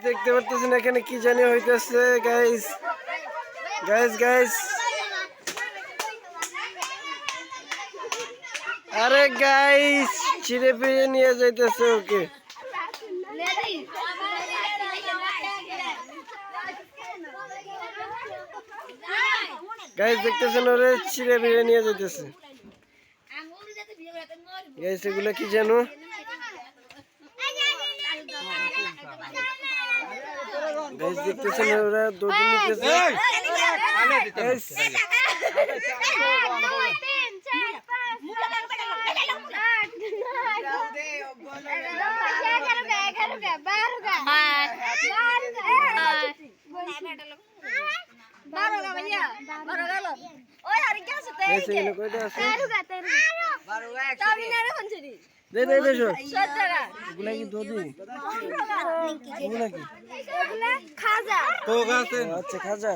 দেখতে পারতেছেন এখানে কি জানি হইতেছে গাইস গাইস গাইস আরে গাইস ছিঁড়ে ফিরে নিয়ে যাইতেছে ওকে গাইস দেখতেছেন ওরে ছিঁড়ে ফিরে নিয়ে যাইতেছে গাইস এগুলো কি জানো গাইস দেখতেছেন ওরা দৌড় নিতেছে গাইস দে দে দে এগুলা কি দদি এগুলা কি খাজা তো গাছে আচ্ছা খাজা